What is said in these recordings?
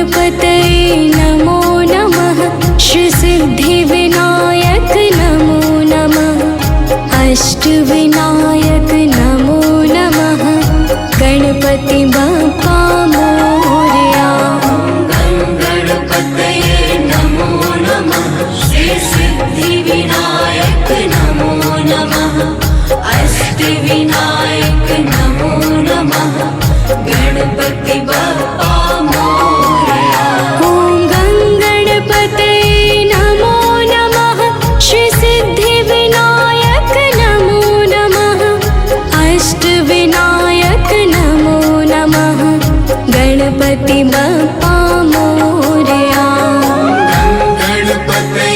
गणपतये नमो नमः। श्रीसिद्धिविनायक नमो नमः। अष्टविनायक नमो नमः। गणपति बप्पा मोरया। गणपतये नमो नमः। श्रीसिद्धिविनायक नमो नमः। अष्टविनायक नमो नमः। गणपति बप्पा मोरया। ॐ गणपतये नमो नमः। श्रीसिद्धिविनायक नमो नमः। अष्टविनायक नमो नमः। गणपति बप्पा मोरया। गणपतये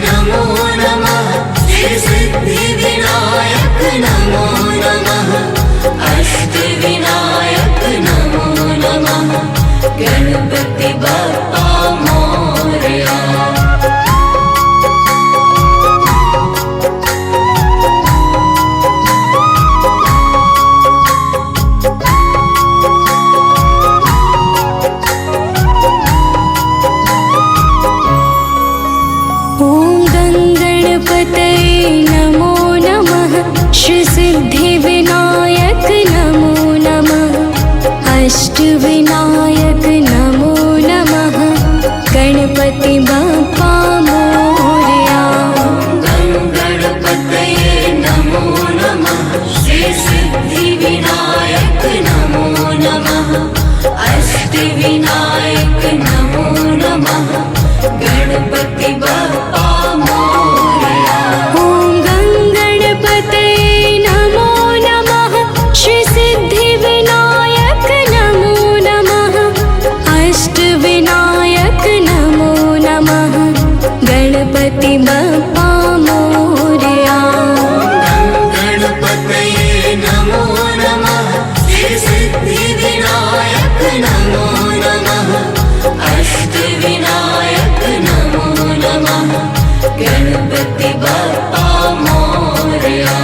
नमो नमः। श्रीसिद्धिविनायक नमो नमः। अष्टविनायक नमो नमः। गणपति बप्पा मोरया। ॐ गणपतये नमो नमः। श्रीसिद्धिविनायक नमो नमः। अष्टविनायक नमो नमः। गणपति बप्पा मोरया। गणपतये नमो नमः। श्रीसिद्धिविनायक नमो नमः। अष्टविनायक नमो नमः। गणपति बप्पा मोरया। ॐ गणपतये नमो नमः। श्रीसिद्धिविनायक नमो नमः। अष्टविनायक नमो नमः। गणपति बप्पा मोरया। गणपतये नमो नमः। श्रीसिद्धिविनायक नमो नमः। अष्टविनायक नमो नमः। गणपति बप्पा मोरया।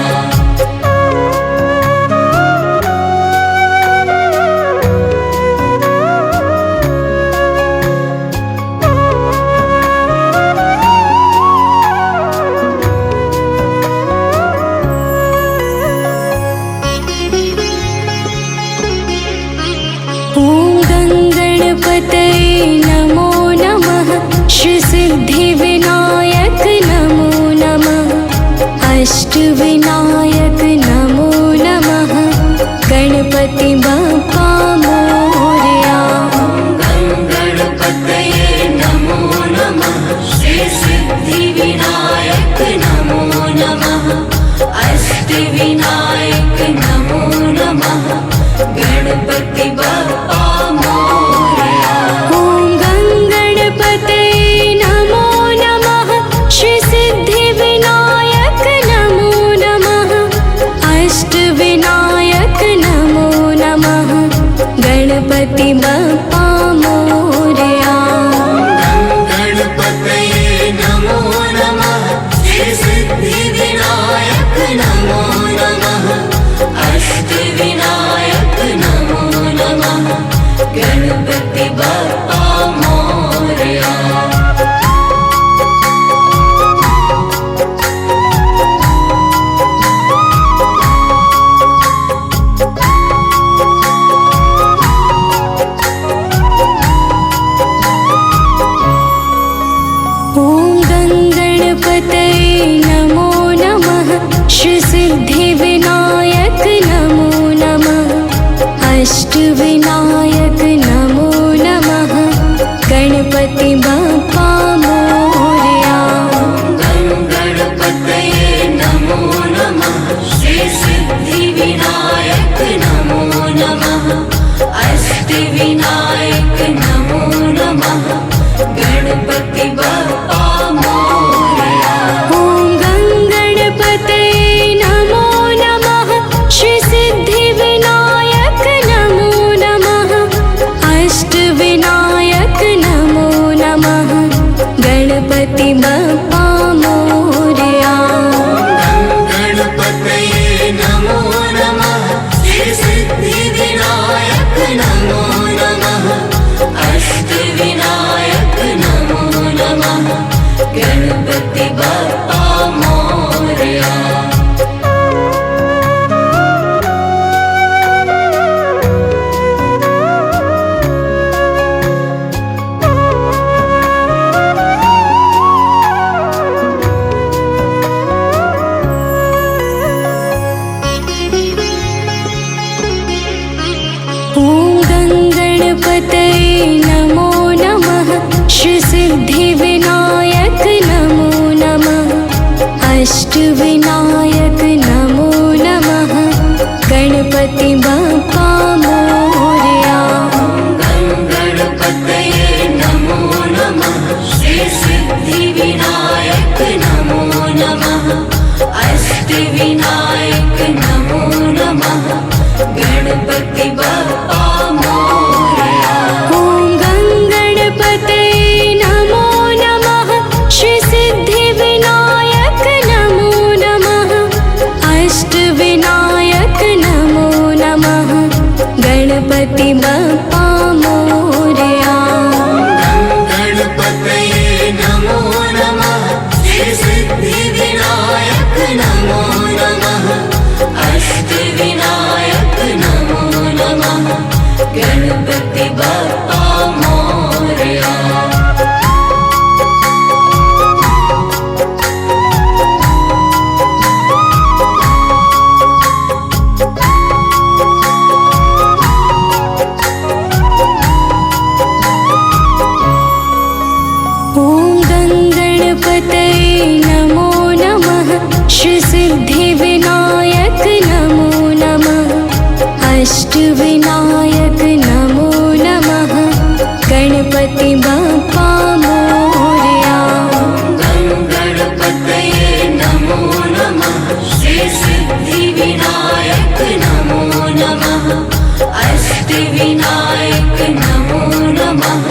ॐ गणपतये नमो नमः। श्रीसिद्धिविनायक नमो नमः। अष्टविनायक नमो नमः। गणपति बप्पा मोरया। गणपतये नमो नमः। श्रीसिद्धिविनायक नमो नमः। अष्टविनायक नमो नमः। गणपति बप्पा मोरया। ॐ गणपतये नमो नमः। श्रीसिद्धिविनायक नमो नमः। अष्टविनायक नमो नमः। गणपति बप्पा मोरया। गणपतये नमो नमः। श्रीसिद्धिविनायक नमो नमः। अष्टविनायक नमो नमः। गणपति बप्पा मोरया। ॐ गङ्गणपतये नमो नमः श्रीसिद्धिविनायक नमो नमः अष्टविनायक नमो नमः गणपति बप्पा मोरया। गणपतये नमो नमः श्री सिद्धिविनायक नमो नमः अष्टविनायक नमो नमः गणपति बप्पा मोरया। ॐ गङ्गणपतये नमो नमः श्रीसिद्धिविनायक नमो नमः अष्टविनायक नमो नमः गणपति बप्पा मोरया। गणपतये नमो नमः श्री सिद्धिविनायक नमो नमः अष्टविनायक नमो नमः गणपति बप्पा मोरया। ॐ गङ्गणपतये नमो नमः श्रीसिद्धिविनायक नमो नमः अष्टविनायक नमो नमः गणपति बप्पा मोरया। गणपतये नमो नमः श्री सिद्धिविनायक नमो नमः अष्टविनायक नमो नमः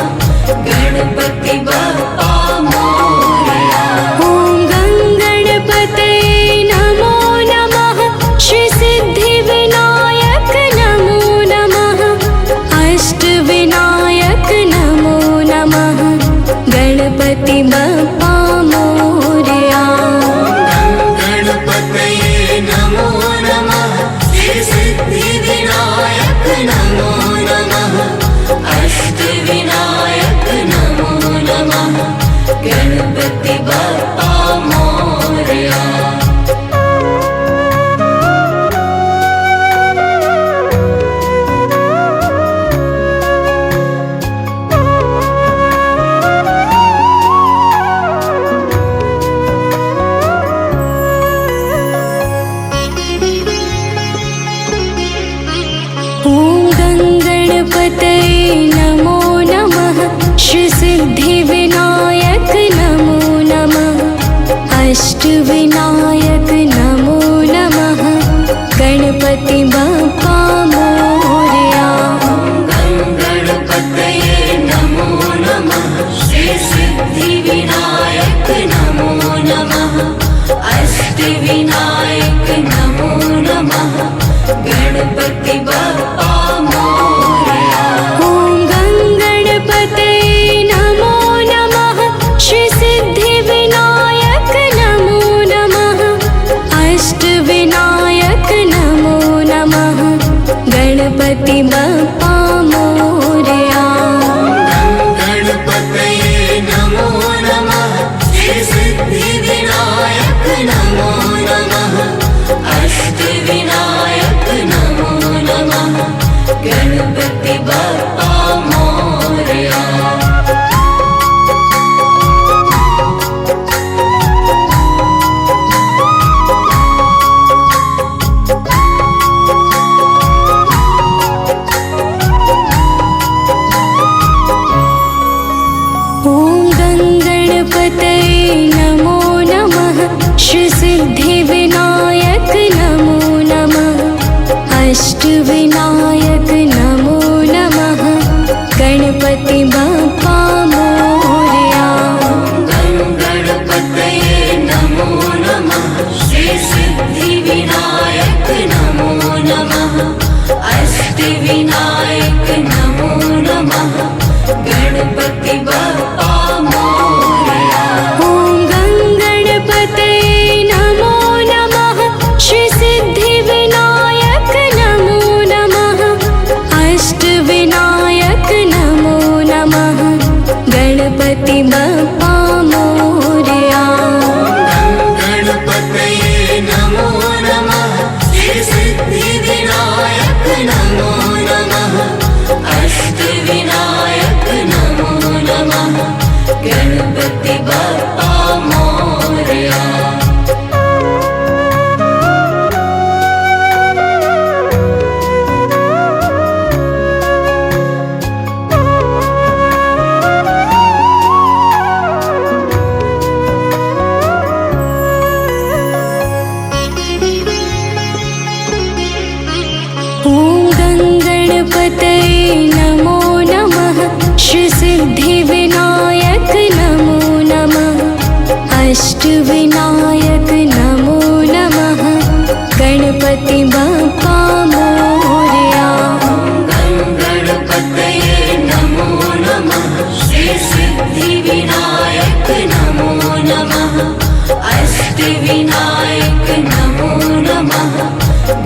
गणपति बप्पा मोरया। ॐ गङ्गणपतये नमो नमः श्रीसिद्धिविनायक नमो नमः अष्टविनायक नमो नमः गणपति बप्पा मोरया। गणपतये नमो नमः श्री सिद्धिविनायक नमो नमः अष्टविनायक नमो नमः गणपति बप्पा मोरया। ॐ गङ्गणपतये नमो नमः श्रीसिद्धिविनायक नमो नमः अष्टविनायक नमो नमः गणपति बप्पा मोरया। गणपतये नमो नमः श्री सिद्धिविनायक नमो नमः अष्टविनायक नमो नमः गणपति बप्पा मोरया। ॐ गङ्गणपतये नमो नमः श्रीसिद्धिविनायक नमो नमः अष्टविनायक नमो नमः गणपति बप्पा मोरया। गणपतये नमो नमः श्री सिद्धिविनायक नमो नमः अष्टविनायक नमो नमः गणपति बप्पा मोरया। ॐ गङ्गणपतये नमो नमः श्रीसिद्धिविनायक नमो नमः अष्टविनायक नमो नमः गणपति बप्पा मोरया। गणपतये नमो नमः श्री सिद्धिविनायक नमो नमः अष्टविनायक नमो नमः गणपति बप्पा मोरया। ॐ गङ्गणपतये नमो नमः श्रीसिद्धिविनायक नमो नमः अष्टविनायक नमो नमः गणपति बप्पा मोरया। गणपतये नमो नमः श्री सिद्धिविनायक नमो नमः ॐ गङ्गणपतये नमो नमः श्रीसिद्धिविनायक नमो नमः अष्टविनायक नमो नमः गणपति बप्पा मोरया। गणपतये नमो नमः श्री सिद्धिविनायक नमो नमः अष्टविनायक नमो नमः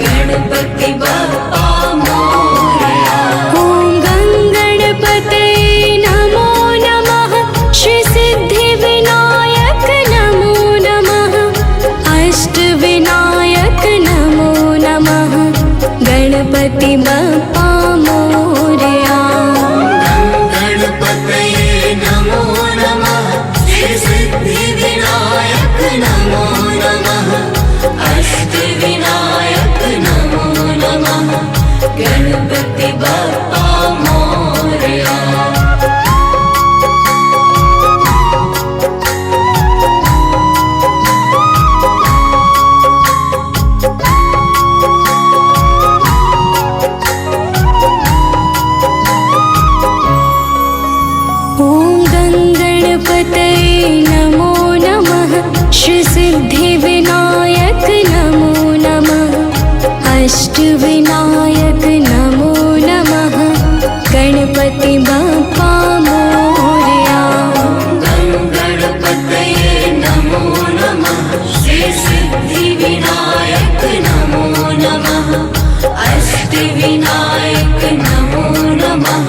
गणपति बप्पा मोरया। ॐ गङ्गणपतये नमो नमः श्रीसिद्धिविनायक नमो नमः अष्टविनायक नमो नमः गणपति बप्पा मोरया। गणपतये नमो नमः श्री सिद्धिविनायक नमो नमः अष्टविनायक नमो नमः गणपति बप्पा मोरया। ॐ गङ्गणपतये नमो नमः श्रीसिद्धिविनायक नमो नमः अष्टविनायक नमो नमः गणपति बप्पा मोरया। गणपतये नमो नमः श्री सिद्धिविनायक नमो नमः अष्टविनायक नमो नमः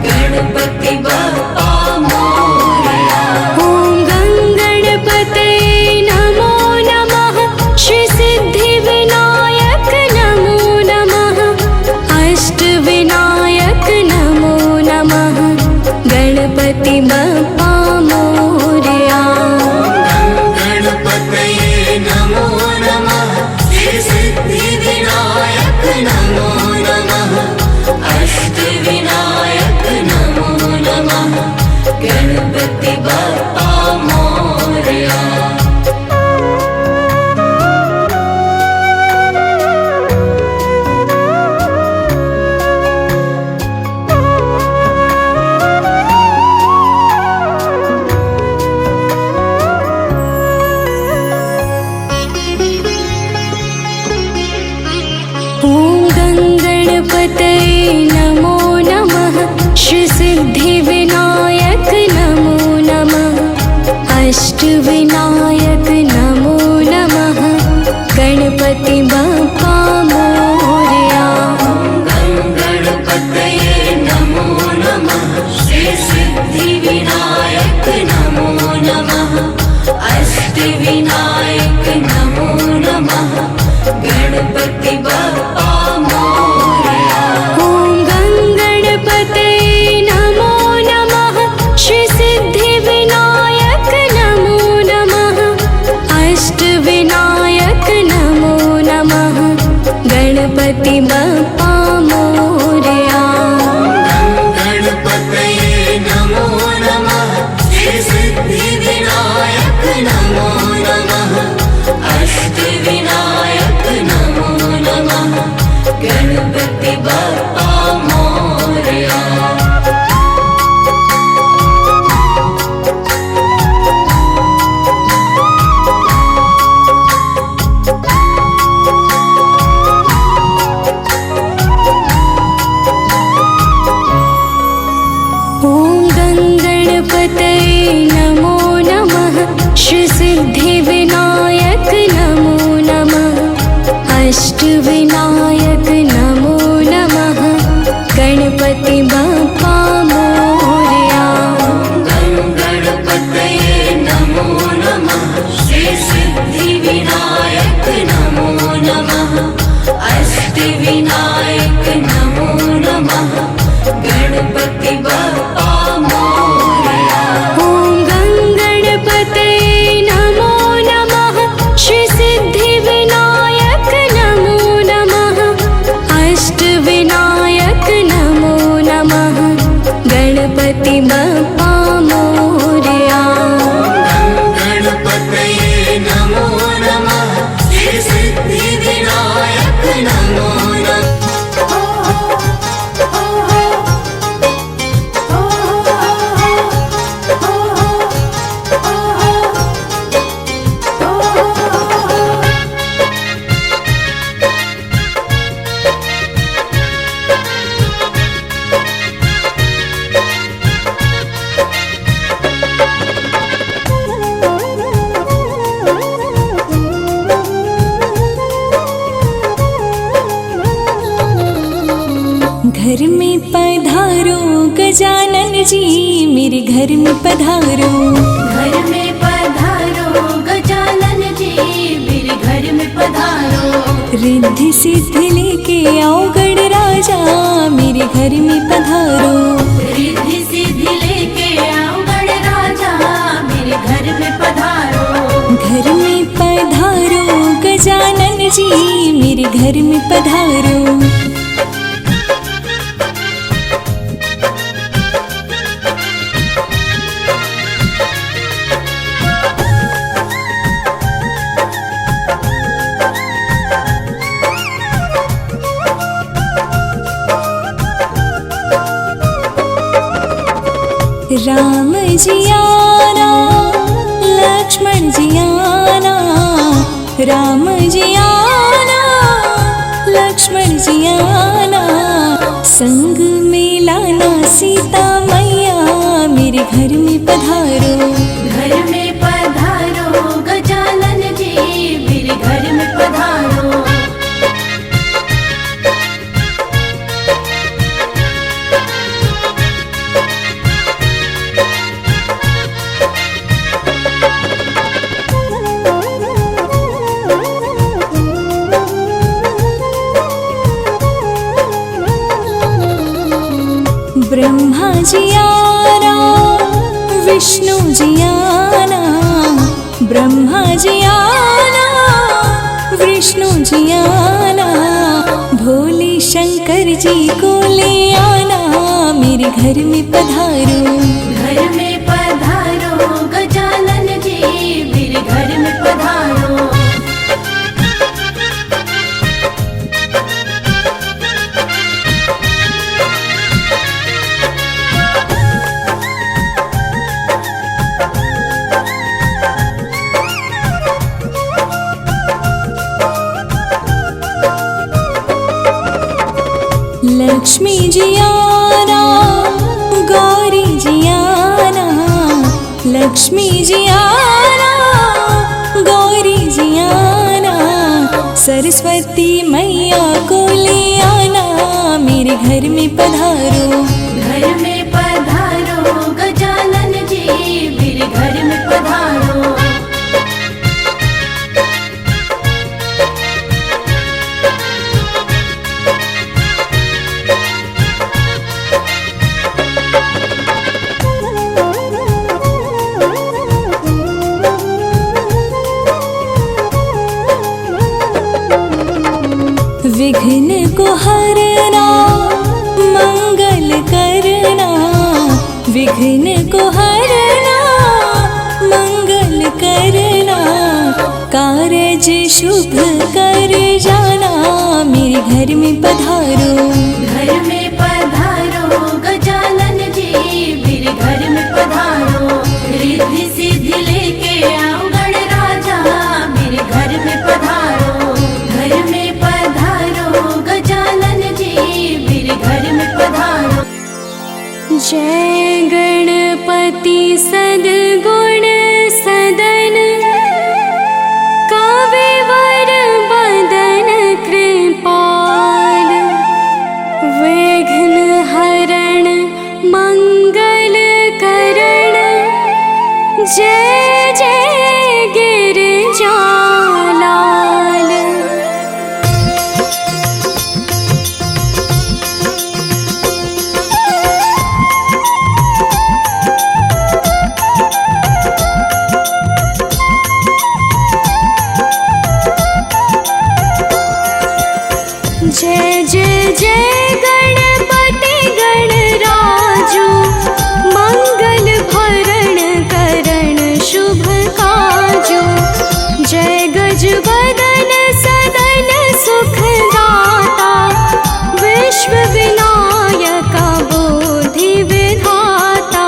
गणपति बप्पा मोरया। ॐ गङ्गणपतये नमो नमः श्रीसिद्धिविनायक नमो नमः अष्टविनायक नमो नमः गणपति बप्पा मोरया। गणपतये नमो नमः श्री सिद्धिविनायक नमो नमः अष्टविनायक नमो नमः गणपति बप्पा मोरया। ॐ गङ्गणपतये नमो नमः श्रीसिद्धिविनायक नमो नमः अष्टविनायक नमो नमः गणपति बप्पा मोरया। गणपतये नमो नमः श्री सिद्धिविनायक नमो नमः अष्टविनायक नमो नमः गणपति बप्पा मोरया। ॐ गङ्गणपतये नमो नमः श्रीसिद्धिविनायक नमो नमः अष्टविनायक नमो नमः गणपति बप्पा मोरया। गणपतये नमो नमः श्री सिद्धिविनायक नमो नमः अष्टविनायक नमो नमः गणपति बप्पा मोरया। ॐ गङ्गणपतये नमो नमः श्रीसिद्धिविनायक नमो नमः अष्टविनायक नमो नमः गणपति बप्पा मोरया। गणपतये नमो नमः श्री सिद्धिविनायक नमो नमः अष्टविनायक नमो नमः गणपति बप्पा मोरया। ॐ गङ्गणपतये नमो नमः श्रीसिद्धिविनायक नमो नमः अष्टविनायक नमो नमः गणपति बप्पा मोरया। गणपतये नमो नमः श्री सिद्धिविनायक नमो नमः घर में पधारो गजानन जी, मेरे घर में पधारो। घर में पधारो गजानन जी, मेरे घर में पधारो। रिद्धि सिद्धि लेके आओ गण राजा, मेरे घर में पधारो। रिद्धि सिद्धि लेके आओ गण राजा, मेरे घर में पधारो। घर में पधारो गजानन जी, मेरे घर में पधारो। राम जी आना, लक्ष्मण जी आना, राम जी आना, लक्ष्मण जी आना। संग में लाना सीता मैया, मेरे घर में पधारो। घर में पधारो गजानन जी, मेरे घर में पधारो। ब्रह्मा जी आना, विष्णु जी आना, ब्रह्मा जी आना, विष्णु जी आना। भोले शंकर जी को ले आना, मेरे घर में पधारो। घर में पधारो गजानन जी, मेरे घर में पधारो। लक्ष्मी जी आना, गौरी जी आना, लक्ष्मी जी आना, गौरी जी आना। सरस्वती मैया को ले आना, मेरे घर में पधारो। घर में पधारो गजानन जी, मेरे घर में पधारो। विघ्न को हरना, मंगल करना, विघ्न को हरना, मंगल करना। कारज शुभ कर जाना, मेरे घर में पधारो। घर में पधारो गजानन जी, मेरे घर में पधारो। रिद्धि सिद्धि लेके आओ गण राजा, मेरे घर में पधारो। घर में पधारो गजानन जी, मेरे घर में पधारो। जय गणपति सद्गुण सदन, कविवर बदन कृपाल। विघ्न हरण मंगल करण, जय जय गिरिजालाल। जय जय जय गणपति गणराजू, मंगल भरण करण शुभ काजू। जय गजबदन सदन सुखदाता, विश्व विनायक बुद्धि विधाता।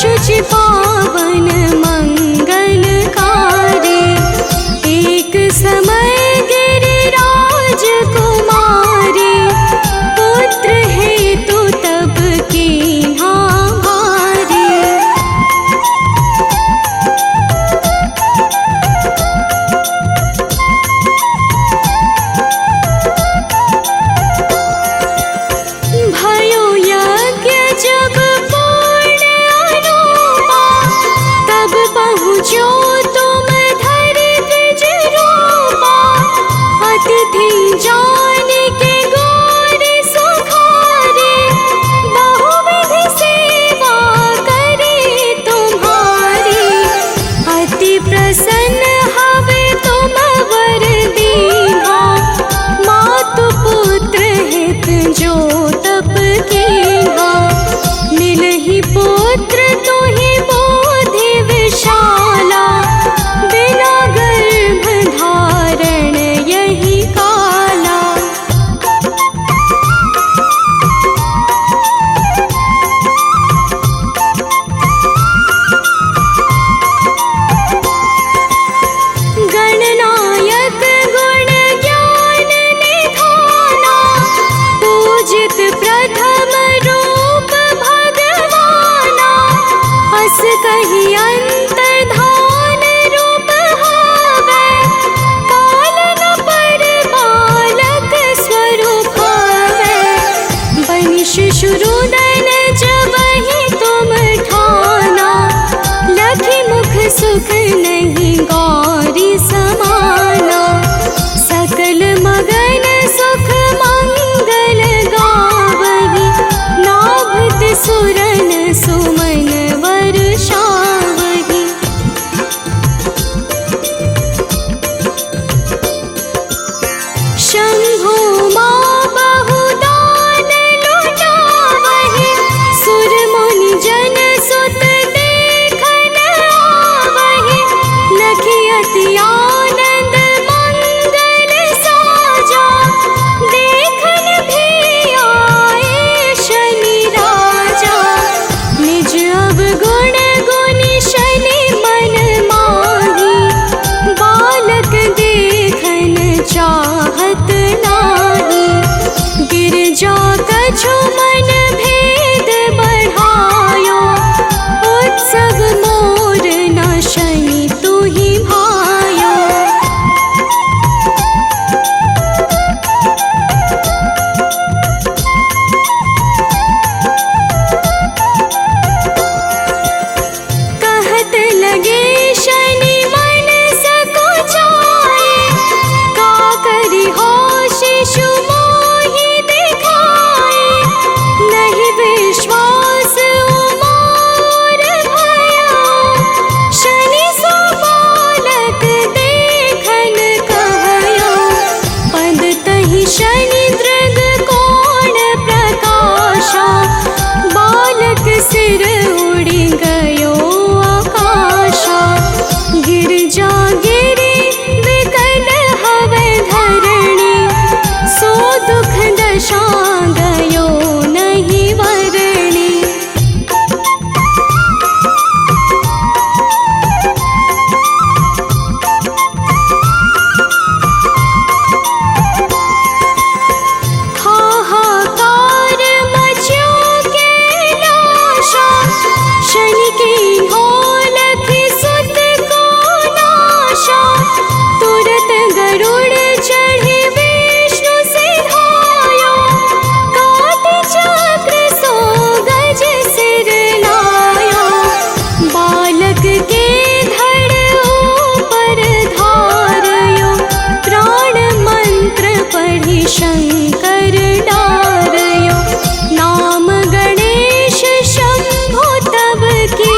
शुचि पावन मंगलकारी। एक समय गिरिराज कुमारी, पुत्र हेतु तब कीन्हा भारी। भयो यज्ञ जब पूर्ण अनुपा, तब पहुँचो तुम धरि द्विज रूपा। अतिथि जान के गौरी सुखारे, बहुविधि सेवा करे तुम्हारी। अति प्रसन्न हवे तुम वर दीन्हा, मातु पुत्र हित जो तप कीन्हा। मिलहि पुत्र तुहि बोधि विशाला, बिना गर्भ धारण यही काला। गणनायक गुण ज्ञान निधाना, पूजित प्रथम रूप भगवाना। अस कहि अंतर्धान रूप हवै, पालन पर बालक स्वरूप हवै। बनि शिशुरुदन जबहि तुम ठाना, लखि मुख सुख नहीं गौरी समाना। सकल मगन सुख मंगल गावहि, नाभत सुरन सुमन वर्षावहि। शंभु मां बहुदान लुटावहि, सुर मुनि जन सुत देखन आवहि। लखि अति आनंद मंगल साजा, देखन भी आए शनि राजा। निज अवगुण गुनि शनि मन माही, बालक देखन चाहत नाही। गिरजा कछु मन भेद बढ़ायो, उत्सव मोर न शनि तुहि भायो। कहत लगे शनि मन सकुचाए, का करि हो शिशु मोहि दिखाए। नहीं विश्वास उमोर भयो, शनि सो बालक देखन कहयो। पद तहि शनि दृग कोण प्रकाशा, बालक सिर उड़ि गयो आकाशा। गिरजा गिरि विकल हवै धरणी, सो दुख दशा गयो नहीं वरणी। हाहाकार मच्यो कैलाशा, शनि कीन्हो लखि सुत को नाशा। तुरत गरुड़ चढ़ि विष्णु सिधायो, काटि चक्र सो गज सिर लायो। बालक के धड़ ऊपर धारयो, प्राण मंत्र पढ़ि शंकर डारयो। नाम गणेश शंभु तब की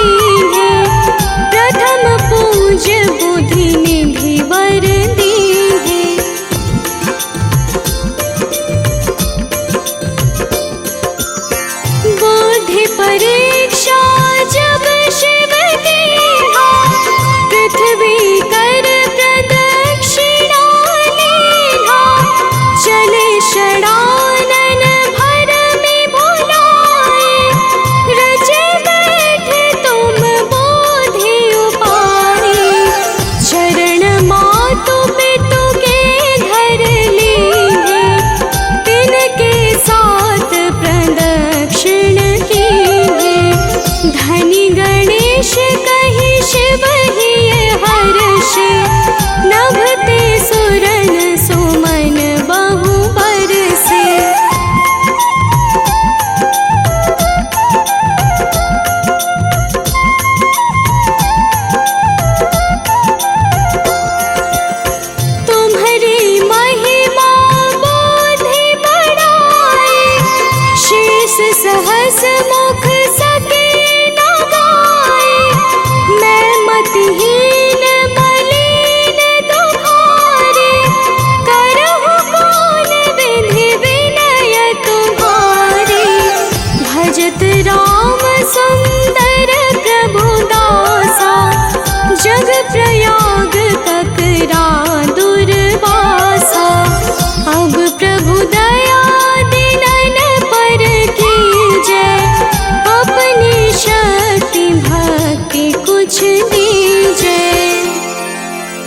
पूजनी जय।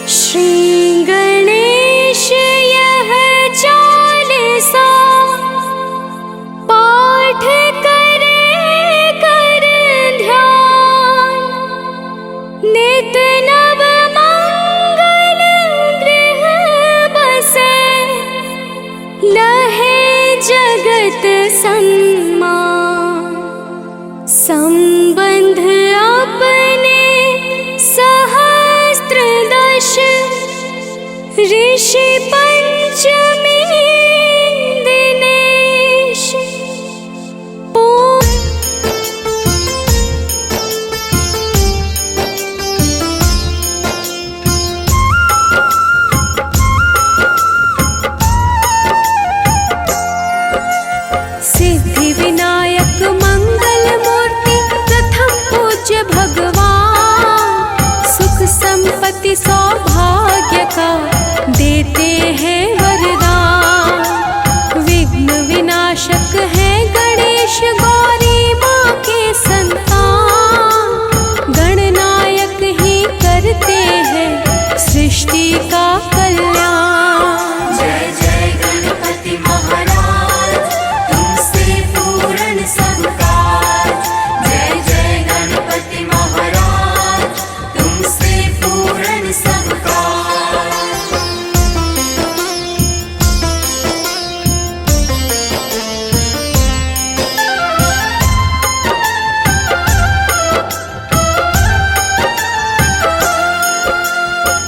श्री गणेश यह चालीसा पाठ करे कर ध्यान। नित नव मंगल गृह बसे लहे जगत सम्मान। संबंध अपने सहस्त्रदश ऋषि पंचमी दिनेश। सिद्धि विनायक मंगल मूर्ति प्रथम पूज्य भगवान। सुख संपत्ति सौभाग्य का देते हैं वरदान। विघ्न विनाशक है गणेश गौरी माँ के संतान। गणनायक ही करते हैं सृष्टि का कल्याण। जय जय गणपति महाराज तुमसे पूर्ण सब काज। जय जय गणपति महाराज तुमसे पूर्ण सब काज।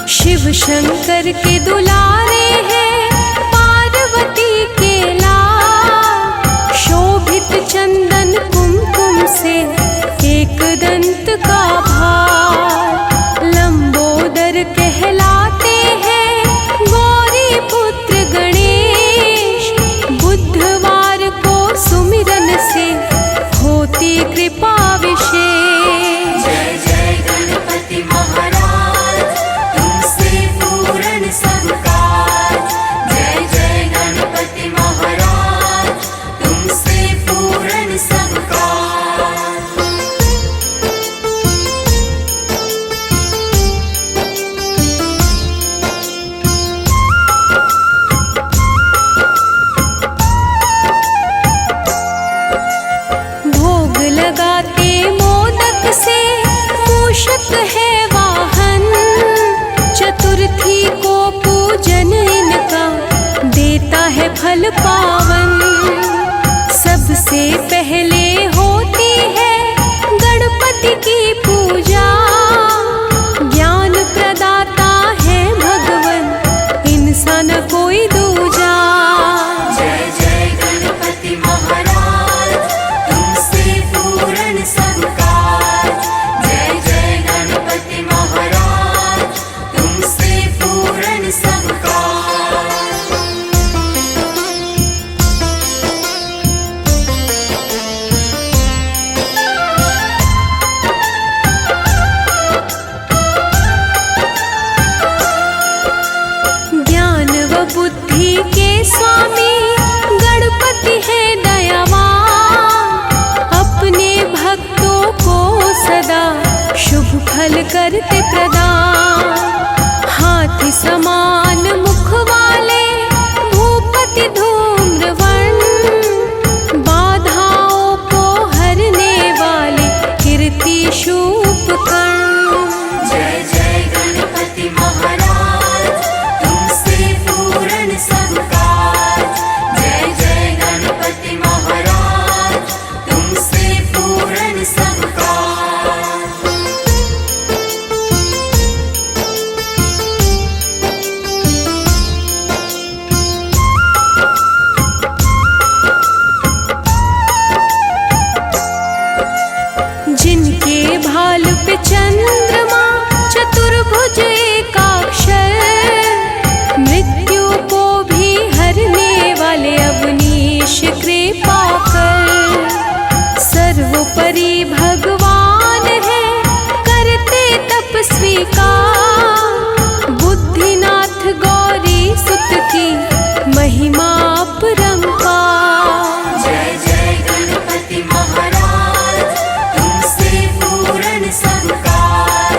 शिव शंकर के दुलारे हैं पार्वती के लाल। शोभित चंदन कुमकुम से एक दंत का भार। लंबोदर कहलाते हैं गौरी पुत्र गणेश। बुधवार को सुमिरन से होती कृपा विशेष। जय जय गणपति महाराज तुमसे पूर्ण सब काज। जय जय गणपति महाराज तुमसे पूर्ण सब काज। भोग लगाते मोदक से मूषक है वाहन। चतुर्थी को पूजन इनका देता है फल पावन। सबसे पहले होती है गणपति की पूजा। ज्ञान प्रदाता है भगवन इनसा न कोई दूजा। जय जय गणपति महाराज तुमसे पूर्ण सब काज। जय जय गणपति महाराज तुमसे पूर्ण सब काज। ज्ञान व बुद्धि के स्वामी गणपति है दयावान। अपने भक्तों को सदा शुभ फल करते प्रदान। हाथी समान मुख वाले भूपति धूम्रवर्ण। बाधाओं को हरने वाले कीर्ति शूपकर्ण। जय जय गणपति महाराज तुमसे पूर्ण सब काज। जय जय गणपति महाराज तुमसे पूर्ण सब काज। जिनके भाल पे चंद्रमा चतुर्भुज एकाक्षर। मृत्यु को भी हरने वाले अवनीश कृपा कर। सर्वोपरि भगवान है करते तपस्वी का। बुद्धिनाथ गौरी सुत की महिमा अपरंपार। जय जय गणपति महाराज तुमसे पूर्ण सब काज।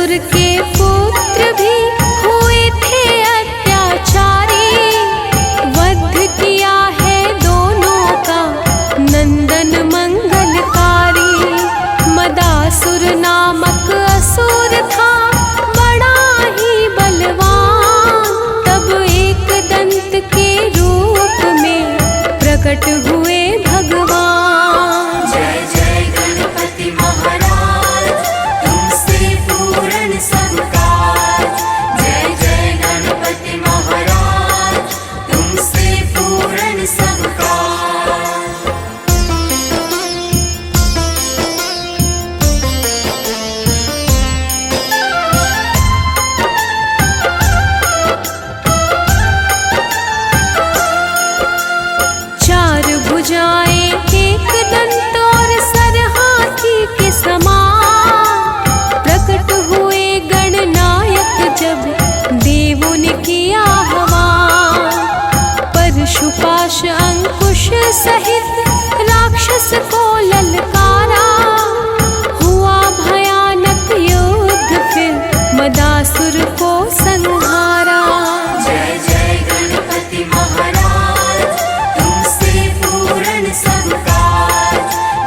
असुर के पुत्र भी हुए थे अत्याचारी, वध किया है दोनों का नंदन मंगलकारी। मदासुर नामक असुर था बड़ा ही बलवान, तब एक दंत के रूप में प्रकट हुए भगवान। जय जय गणपति महाराज, तुमसे पूर्ण सब काज। जय जय गणपति महाराज, तुमसे पूर्ण सब काज। चार भुजाएं एक दंत और सर हाथी के समान, प्रकट हुए गणनायक जब देवों ने किया आह्वान। परशुपाश अंकुश सहित राक्षस को ललकारा, हुआ भयानक युद्ध फिर मदासुर को संहारा। जय जय गणपति महाराज, तुमसे पूर्ण सब काज।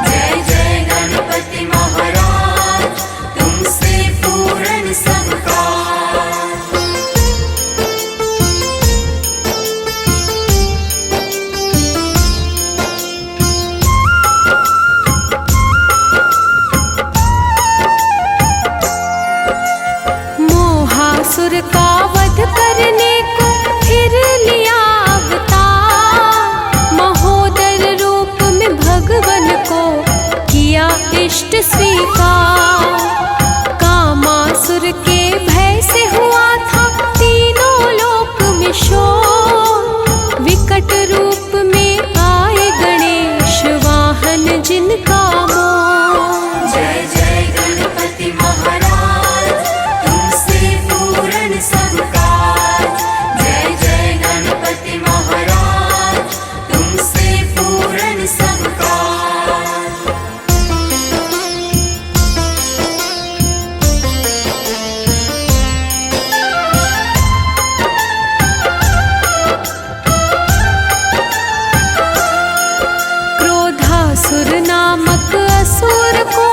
जय जय गणपति महाराज, तुमसे पूर्ण सब काज। मोहासुर का वध करने को फिर लिया अवतार, महोदर रूप में भगवन को किया इष्ट स्वीकार। कामासुर के भय से हुआ था तीनों लोक में शोर, विकट रूप में आए गणेश वाहन जिनका मोह। जय जय गणपति महाराज, तुमसे पूर्ण सब काज। जय जय गणपति महाराज, तुमसे पूर्ण सब काज। क्रोधासुर नामक असुर को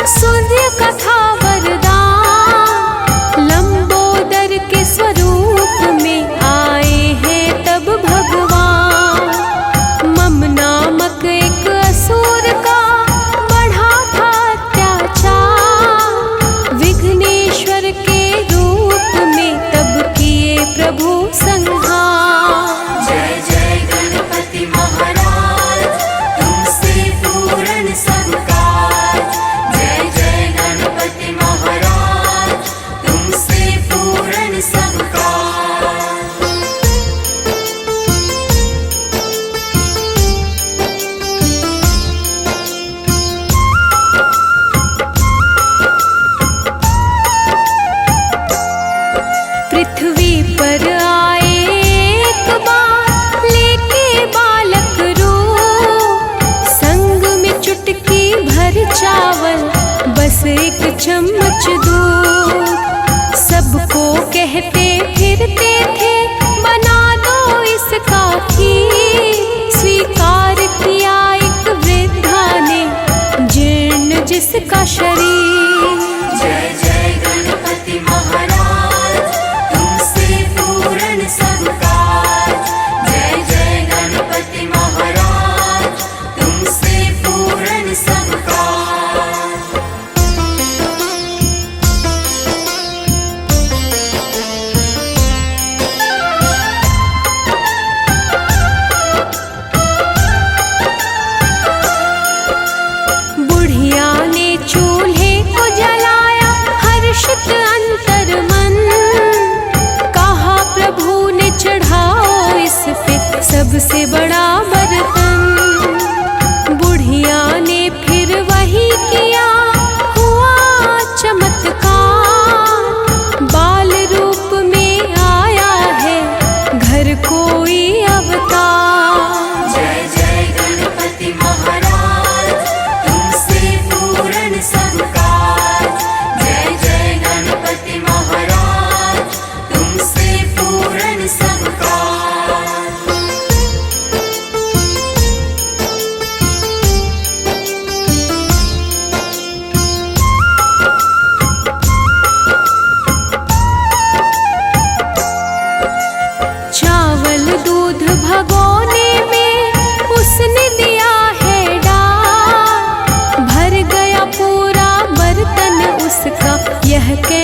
सूर्य का था वरदान, लंबोदर के स्वरूप में आए हैं तब भगवान। मम नामक एक असुर का बढ़ा था अत्याचार, विघ्नेश्वर के रूप में तब किए प्रभु संहार। जय जय गणपति महाराज, तुमसे पूर्ण सब काज। जय जय गणपति महाराज, तुमसे पूर्ण सब काज। पृथ्वी पर आए एक बार लेके बालक रूप, संग में चुटकी भर चावल बस एक चम्मच दूध। सबको कहते फिरते थे बना दो इसका खीर, स्वीकार किया एक वृद्धा ने जीर्ण जिसका शरीर। जय जय गणपति महाराज, तुमसे पूर्ण सब काज। जय जय गणपति महाराज, तुमसे पूर्ण सब काज।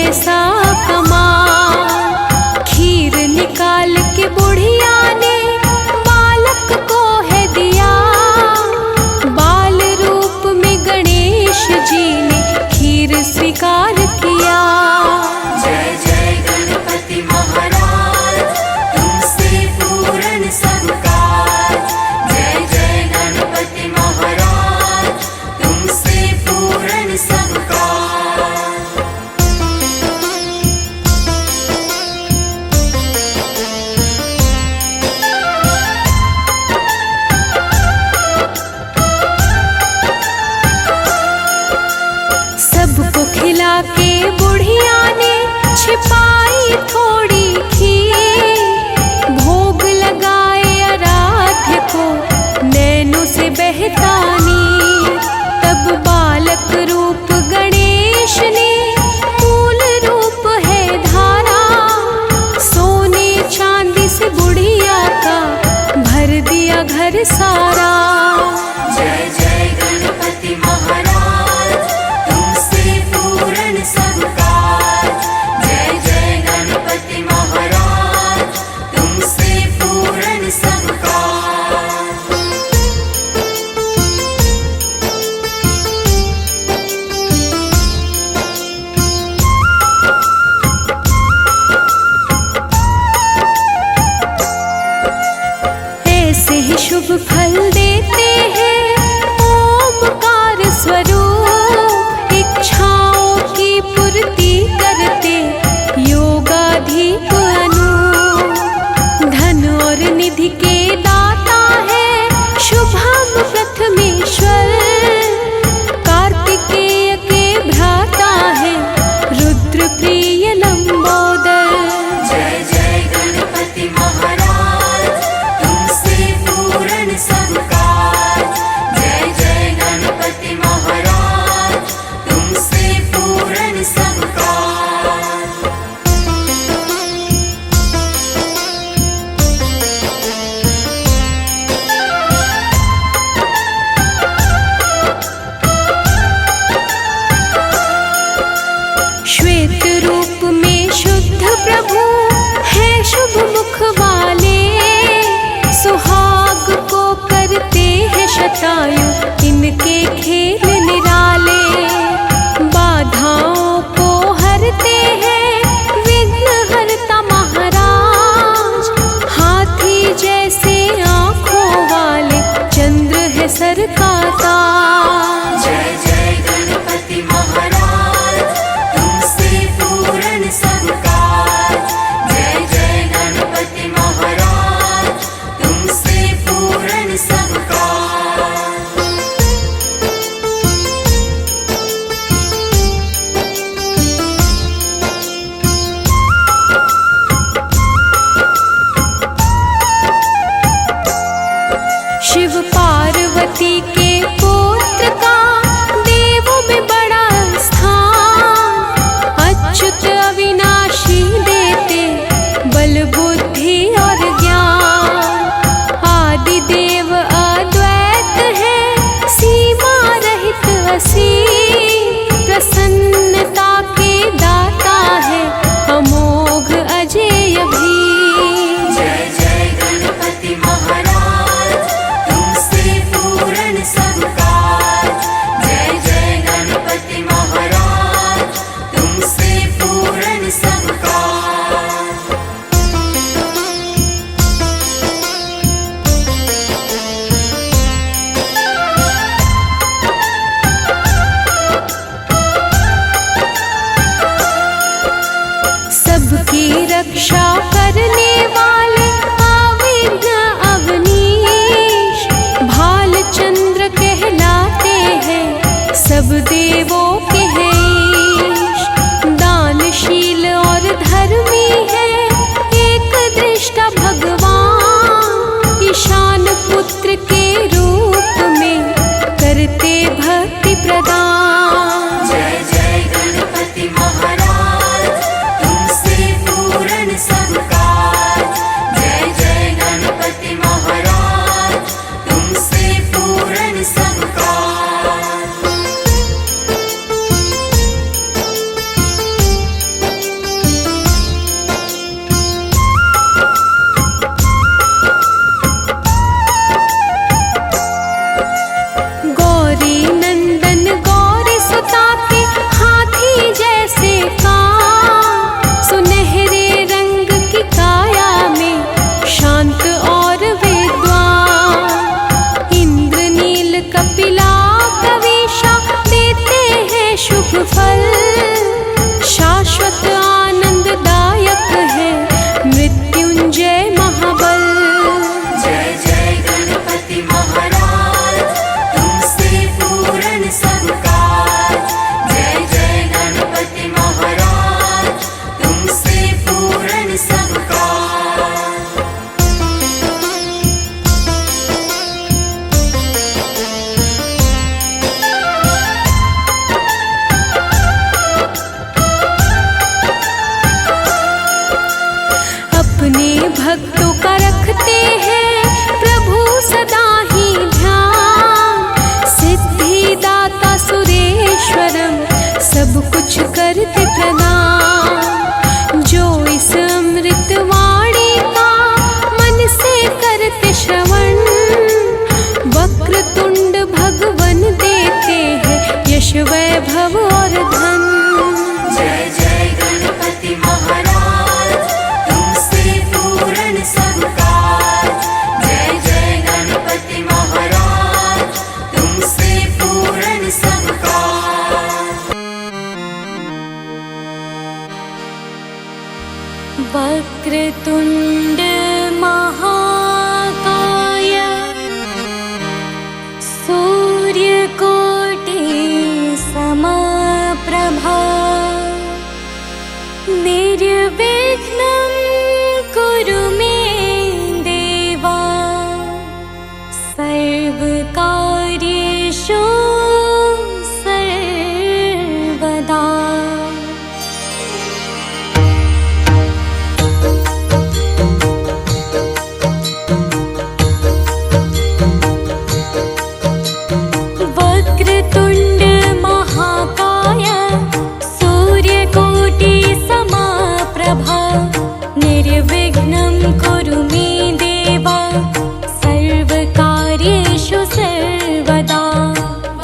ऐसा कमाल। खीर निकाल के बुढ़िया ने बालक को है दिया। बाल रूप में गणेश जी ने खीर स्वीकार किया। जय जय गणपति महाराज, तुमसे पूर्ण सब काज। जय जय गणपति महाराज, तुमसे पूर्ण सब काज। सबको खिला के बुढ़िया ने छिपाई थोड़ी खीर। भोग लगाए आराध्य को नैनों से बहता नीर। तब बालक रूप गणेश ने मूल रूप है धारा। सोने चांदी से बुढ़िया का भर दिया घर सारा। जय जय गणपति महाराज, तुमसे पूर्ण सब काज। जय जय गणपति महाराज, तुमसे पूर्ण सब काज। ऐसे ही शुभ फल देते हैं ओमकार स्वरूप। इच्छाओं की पूर्ति करते योगाधीप अनूप। धन और निधि के दाता है शुभम प्रथमेश्वर। कार्तिकेय के भ्राता है रुद्र प्रिय लंबोदर। जय जय गणपति महाराज, तुमसे पूर्ण सब काज। जय जय गणपति महाराज, तुमसे पूर्ण सब काज। श्वेत रूप में शुद्ध प्रभु है शुभ मुख वाले। सुहाग को करते हैं शतायु इनके खेल निराले। बाधाओं को हरते हैं विघ्न हरता महाराज। हाथी जैसे आँखों वाले चंद्र है सर का ताज। जय जय गणपति महाराज, तुमसे पूर्ण सब काज। जय जय गणपति महाराज, तुमसे पूर्ण सब काज। शिव पार्वती के पुत्र का देवों में बड़ा स्थान। अच्युत अविनाशी देते बल बुद्धि और ज्ञान। आदि देव अद्वैत है सीमा रहित असीम। प्रसन्नता के दाता है अमोघ अजेय भी। जय जय गणपति महाराज, तुमसे पूर्ण सब काज। जय जय गणपति महाराज, तुमसे पूर्ण सब काज। सबकी रक्षा करने वाले अविघ्न अवनीश। भालचंद्र कहलाते हैं सब देवों के हैं ईश। दानशील और धर्मी है एक दृष्टा भगवान। ईशान पुत्र के रूप में करते भक्ति प्रदान। जय जय गणपति महाराज, तुमसे पूर्ण सब काज। जय जय गणपति महाराज, तुमसे पूर्ण सब काज। सब कुछ करते प्रदान। जो इस अमृत वाणी का मन से करते श्रवण, वक्रतुंड भगवन देते हैं यश वैभव और धन। जय जय गणपति महाराज, तुमसे पूर्ण सब काज। जय जय गणपति महाराज, तुमसे पूर्ण सब काज। वक्रतुंड महाकाय, सूर्यकोटि समप्रभा, निर्विघ्नं कुरु मे देवा, सर्वकार्येषु सर्वदा। वक्रतुंड महाकाय, सूर्यकोटि समप्रभा, निर्विघ्नं कुरु मे देवा, सर्वकार्येषु सर्वदा।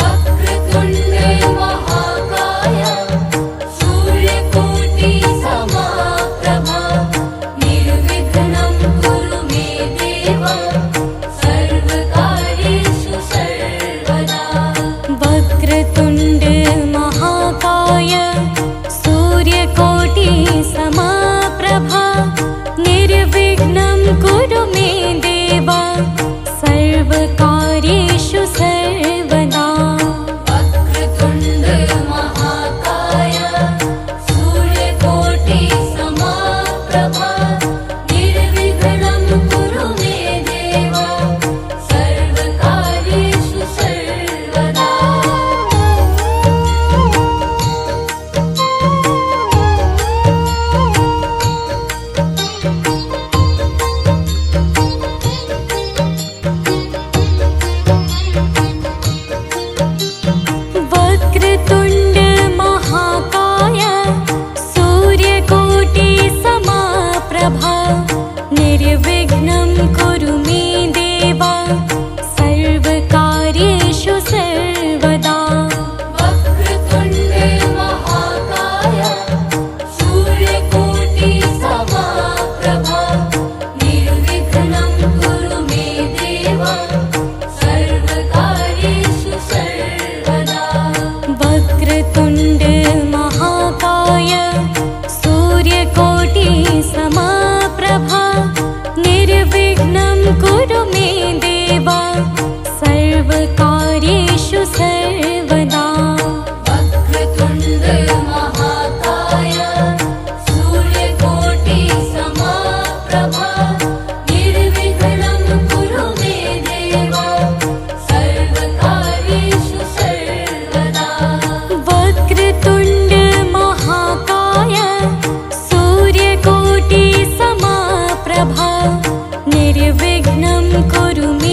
वक्रतुंड महाकाय, सूर्यकोटि समप्रभा, निर्विघ्नं कुरु मे देवा, सर्वकार्येषु सर्वदा। वक्रतुंड महाकाय, सूर्यकोटि समप्रभा, निर्विघ्नं कुरु मे देवा, सर्वकार्येषु सर्वदा। वक्रतुंड महाकाय, सूर्यकोटि समप्रभा, निर्विघ्नं कुरु मे देवा, सर्वकार्येषु सर्वदा। वक्रतुंड महाकाय, सूर्यकोटि समप्रभा, निर्विघ्नं कुरु मे देवा, सर्वकार्येषु सर्वदा। वक्रतुंड महाकाय, सूर्यकोटि समप्रभा, निर्विघ्नं कुरु मे देवा, सर्वकार्येषु सर्वदा। वक्रतुंड महाकाय, सूर्यकोटि समप्रभा, निर्विघ्नं कुरु मे देवा, सर्वकार्येषु सर्वदा। वक्रतुंड महाकाय, सूर्यकोटि समप्रभा, निर्विघ्नं कुरु मे देवा, सर्वकार्येषु सर्वदा। वक्रतुंड महाकाय, सूर्यकोटि समप्रभा, निर्विघ्नं कुरु मे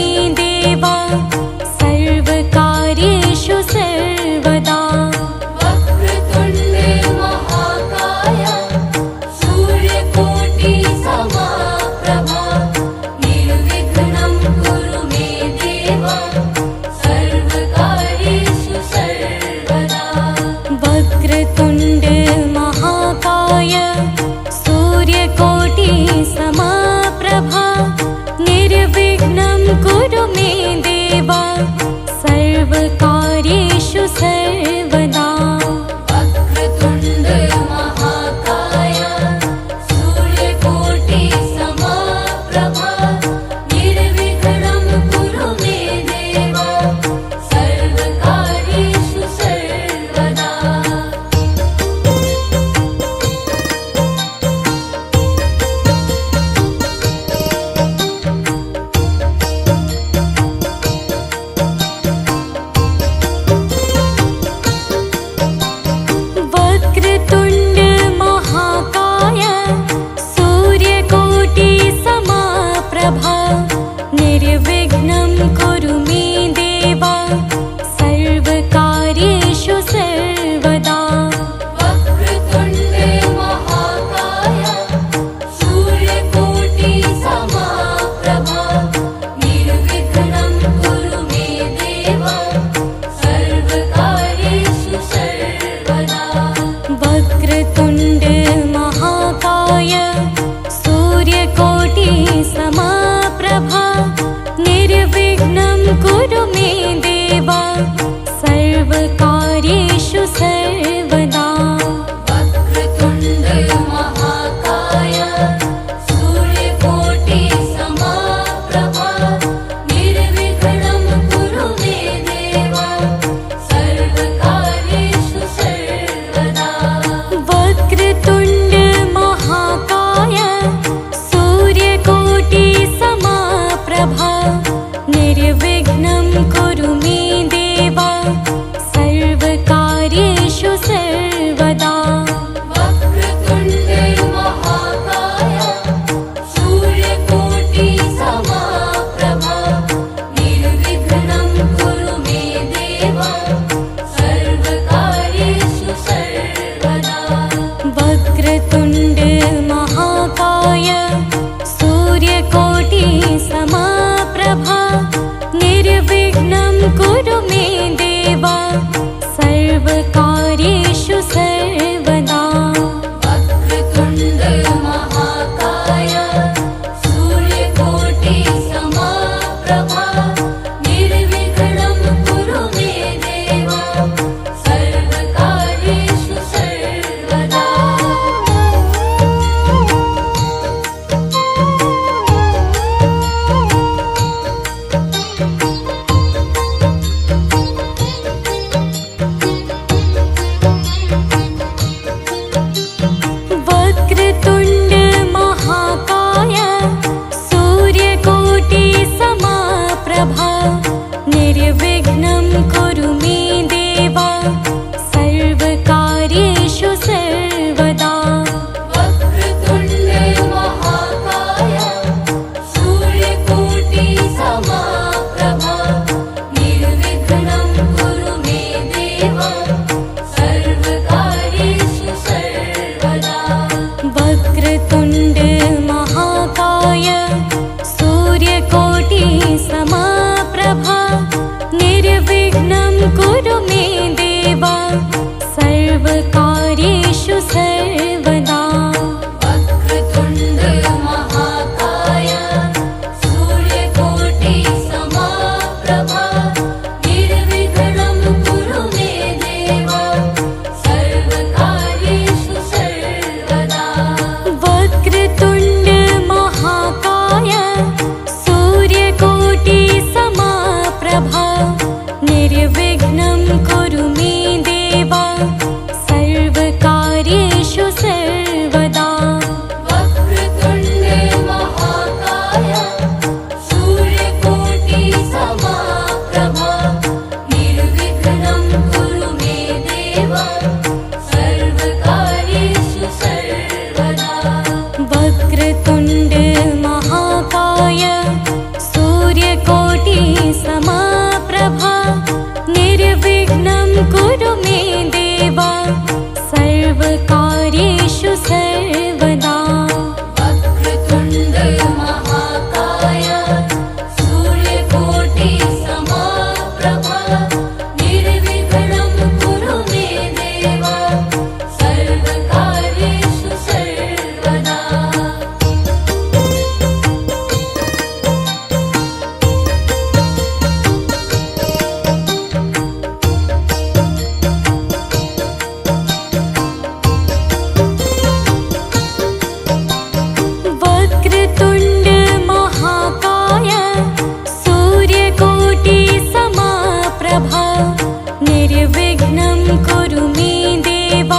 निर्विघ्नं कुरु मे देव